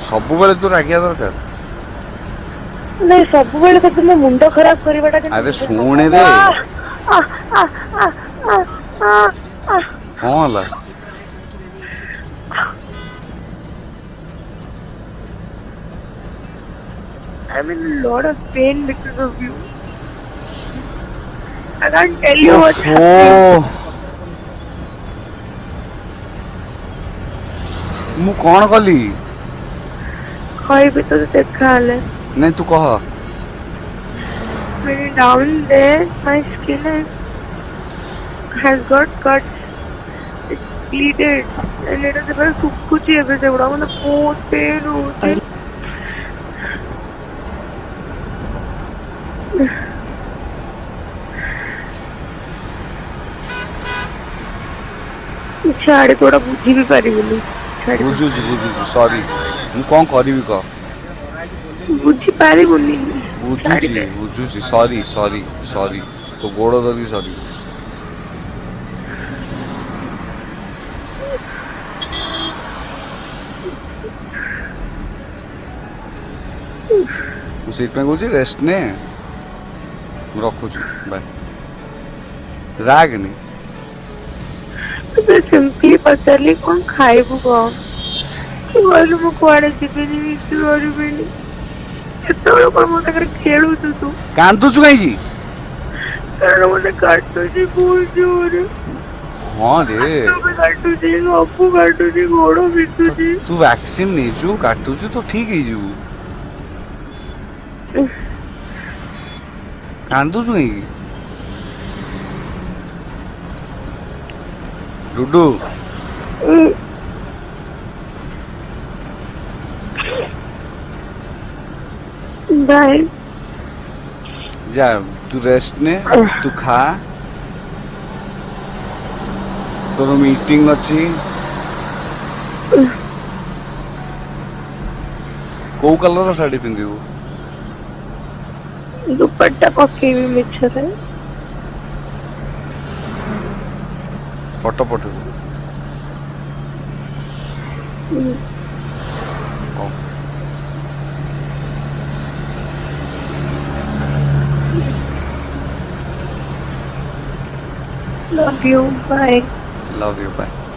ସବୁବେଳେ ତୁ ରାଗିବା ଦରକାର। ନାଇଁ ସବୁବେଳେ ତ ତୁମ ମୁଣ୍ଡ ଖରାପ କରିବାଟା କିନ୍ତୁ ଆରେ ଉଚିତ ଶୁଣେ ନୁହଁ। ରେ କଣ ହେଲା? I'm in a lot of pain because of you. I can't tell you what's ଓଫୋ happening. ମୁଁ କଣ କଲି? କହିବି ତ ଦେଖା ହେଲେ। ନାଇଁ ତୁ କହ। When down there, my skin has got cuts. It's bleeded. And it is about ଶୁଖୁଛି ଏବେ ସେଗୁଡା ମାନେ ବହୁତ pain ହଉଛି। ଛାଡେ ତୋଟା ବୁଝି ବି ପାରିବୁନି। ଛାଡିଦେ ବୁଝୁଛି ବୁଝୁଛି ସରି। ମୁଁ କଣ କରିବି କହ? ବୁଝିପାରିବୁନି। ବୁଝୁଛି ଛାଡିଦେ। ବୁଝୁଛି ସରି ସରି ସରି ତୋ ଗୋଡ଼ ଧରି ସରି। ମୁଁ ସେଇଥିପାଇଁ କହୁଛି ରେଷ୍ଟ ନେ। ମୁଁ ରଖୁଛି ବାଏ। ରାଗନି। ତତେ ସିମ୍ପଲି ପଚାରିଲି କଣ ଖାଇବୁ କହ? ତୁ କହିଲୁ ମୁଁ କୁଆଡେ ଯିବିନି କିଛି କରିବିନି। ସେତେବେଳେ କଣ ମୋ ସାଙ୍ଗରେ ଖେଳୁଛୁ ତୁ? କାନ୍ଦୁଛୁ କାହିଁକି? କାରଣ ମତେ କାଟୁଛି ବହୁତ ଜୋରରେ। ହଁ ରେ। ହାତ ବି କାଟୁଛି, ସବୁ କାଟୁଛି, ଗୋଡ ବିନ୍ଧୁଛି। ତୁ ଭ୍ୟାକ୍ସିନ୍ ନେଇଛୁ କାଟୁଛୁ ତ ଠିକ୍ ହେଇଯିବୁ। କାନ୍ଦୁଛୁ କାହିଁକି? ଡୁଡୁ। ବାଏ। ଯା ତୁ ରେଷ୍ଟ ନେ, ତୁ ଖା। ତୋର ମିଟିଂ ଅଛି। କୋଉ କଲର ଶାଢୀ ପିନ୍ଧିବୁ? ଦୁପଟ୍ଟା ପକେଇବି ମିଛରେ। ଫଟୋ ପଠେଇବୁ। ହଉ। Love you. Bye. Love you bye.